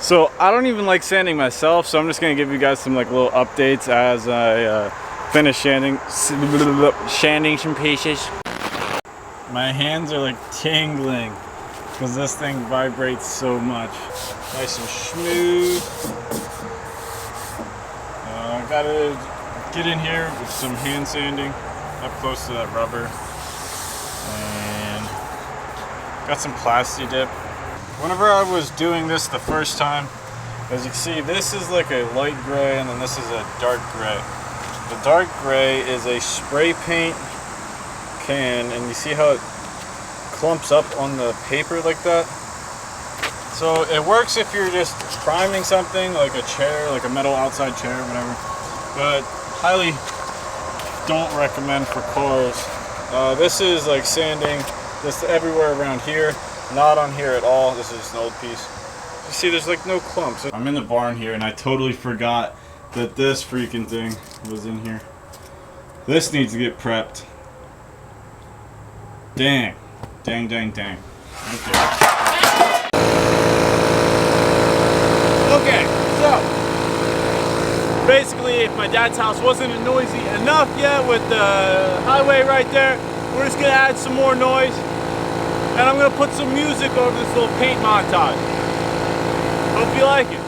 So I don't even like sanding myself, so I'm just gonna give you guys some like little updates as I finish sanding some pieces. My hands are like tingling because this thing vibrates so much. Nice and smooth. Gotta get in here with some hand sanding up close to that rubber, and got some plasti dip. Whenever I was doing this the first time, as you can see, this is like a light gray and then this is a dark gray. The dark gray is a spray paint can, and you see how it clumps up on the paper like that? So it works if you're just priming something like a chair, like a metal outside chair, whatever. But highly don't recommend for cars. This is like sanding just everywhere around here. Not on here at all. This is just an old piece. You see, there's like no clumps. I'm in the barn here and I totally forgot that this freaking thing was in here. This needs to get prepped. Dang. Dang, dang, dang. Okay, so basically if my dad's house wasn't noisy enough yet with the highway right there, we're just gonna add some more noise. And I'm gonna put some music over this little paint montage. Hope you like it.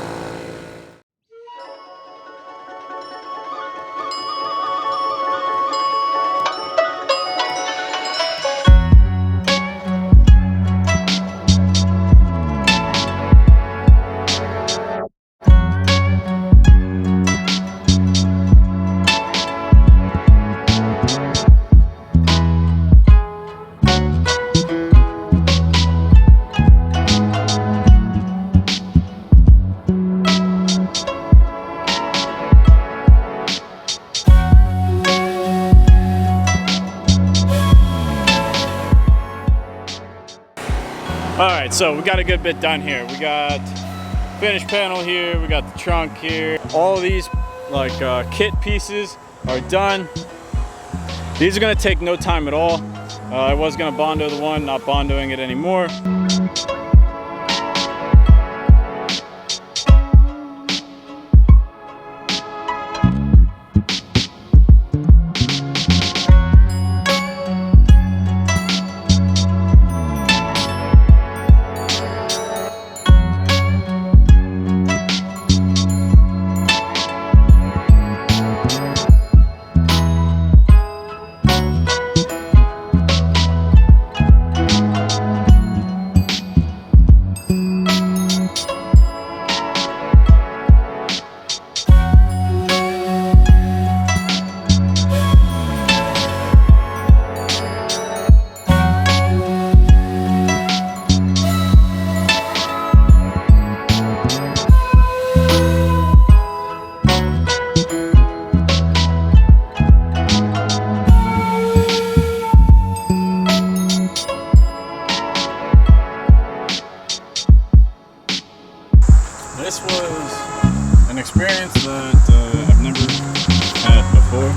Alright, so we got a good bit done here. We got finished panel here, we got the trunk here. All these like kit pieces are done. These are gonna take no time at all. I was gonna Bondo the one, not Bondoing it anymore. This was an experience that I've never had before.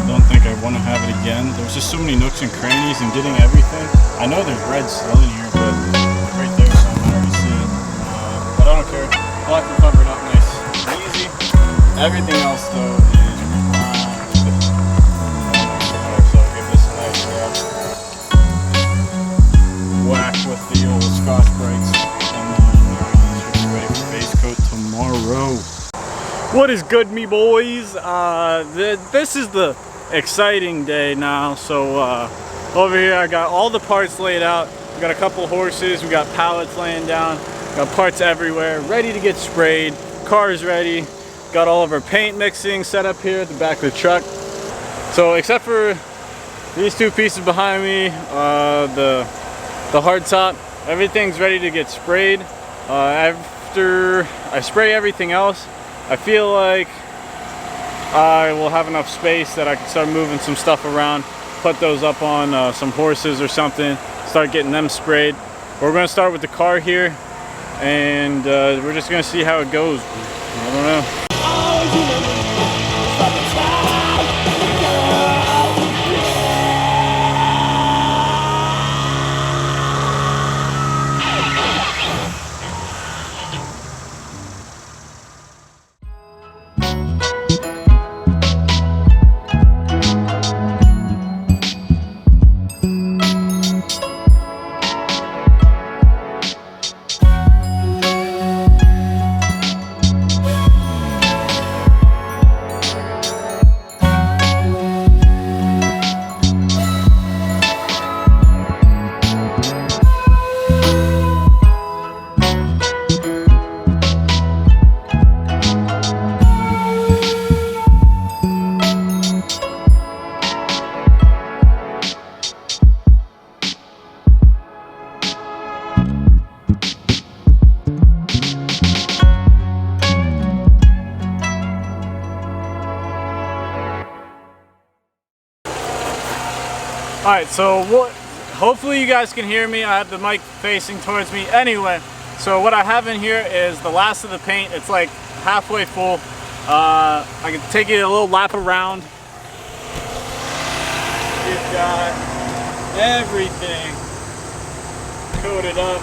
Don't think I want to have it again. There's just so many nooks and crannies and getting everything. I know there's red still in here, but right there, so I already see it. But I don't care. Black will cover it up nice and easy. Everything else though is primed. So I'll give this a nice whack with the old Scotch Brites. Tomorrow. What is good, me boys? This is the exciting day now. So over here I got all the parts laid out. We got a couple horses, we got pallets laying down, got parts everywhere, ready to get sprayed. Car's ready. Got all of our paint mixing set up here at the back of the truck. So except for these two pieces behind me, the hard top, everything's ready to get sprayed. After I spray everything else, I feel like I will have enough space that I can start moving some stuff around, put those up on some horses or something, start getting them sprayed. We're going to start with the car here, and we're just going to see how it goes. I don't know. Alright, so hopefully you guys can hear me. I have the mic facing towards me. Anyway, so what I have in here is the last of the paint. It's like halfway full. I can take it a little lap around. You've got everything coated up.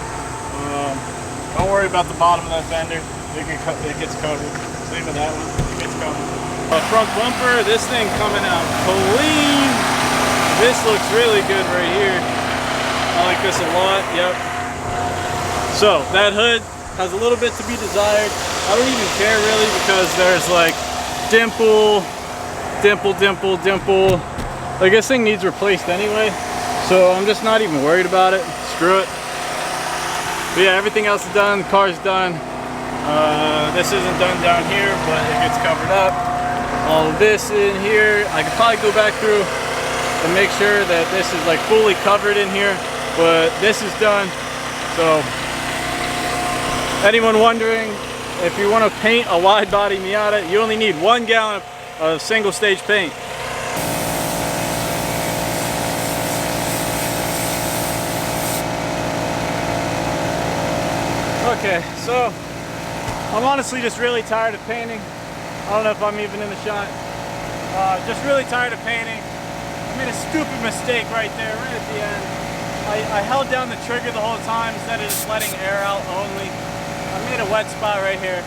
Don't worry about the bottom of that fender. It gets covered. Same with that one. It gets covered. Front bumper. This thing coming out clean. This looks really good right here. I like this a lot. Yep. So that hood has a little bit to be desired. I don't even care really because there's like dimple. Like this thing needs replaced anyway, so I'm just not even worried about it. Screw it. But yeah, everything else is done. The car's done. This isn't done down here, but it gets covered up. All of this in here, I could probably go back through and make sure that this is like fully covered in here, but this is done. So anyone wondering, if you want to paint a wide body Miata, you only need 1 gallon of single stage paint. Okay, so I'm honestly just really tired of painting. I don't know if I'm even in the shot. Just really tired of painting. I made a stupid mistake right there, right at the end. I held down the trigger the whole time instead of just letting air out only. I made a wet spot right here.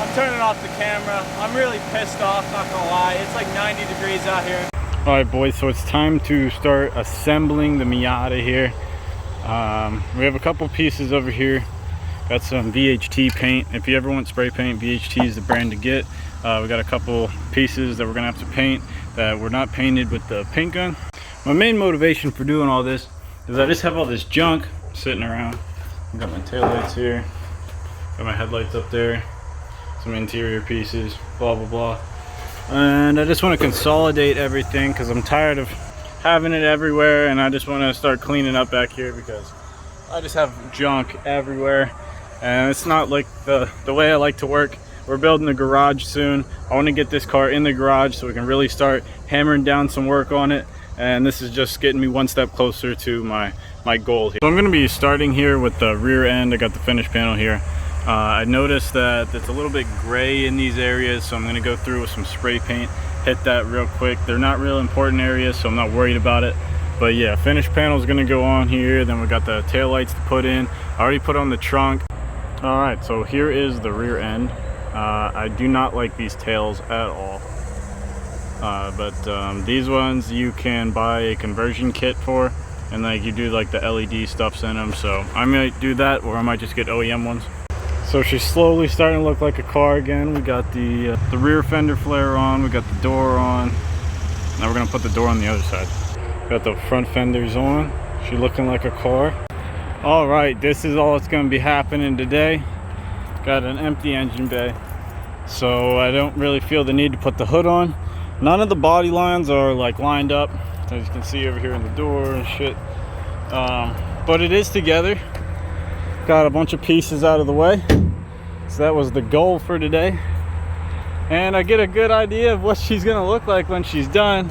I'm turning off the camera. I'm really pissed off, not gonna lie. It's like 90 degrees out here. All right, boys, so it's time to start assembling the Miata here. We have a couple pieces over here. Got some VHT paint. If you ever want spray paint, VHT is the brand to get. We got a couple pieces that we're gonna have to paint that were not painted with the paint gun. My main motivation for doing all this is I just have all this junk sitting around. I got my taillights here, got my headlights up there, some interior pieces, blah blah blah. And I just want to consolidate everything because I'm tired of having it everywhere, and I just want to start cleaning up back here because I just have junk everywhere. And it's not like the way I like to work. We're building a garage soon. I want to get this car in the garage so we can really start hammering down some work on it. And this is just getting me one step closer to my goal here. So I'm going to be starting here with the rear end. I got the finish panel here. I noticed that it's a little bit gray in these areas, so I'm going to go through with some spray paint, hit that real quick. They're not real important areas, so I'm not worried about it. But yeah, finish panel is going to go on here. Then we got the tail lights to put in. I already put on the trunk. All right, so here is the rear end. I do not like these tails at all. But these ones you can buy a conversion kit for, and like you do like the LED stuffs in them. So I might do that, or I might just get OEM ones. So she's slowly starting to look like a car again. We got the rear fender flare on. We got the door on. Now we're gonna put the door on the other side. Got the front fenders on. She's looking like a car. All right, this is all that's gonna be happening today. Got an empty engine bay, so I don't really feel the need to put the hood on. None of the body lines are like lined up, as you can see over here in the door and shit. But it is together. Got a bunch of pieces out of the way. So that was the goal for today. And I get a good idea of what she's gonna look like when she's done.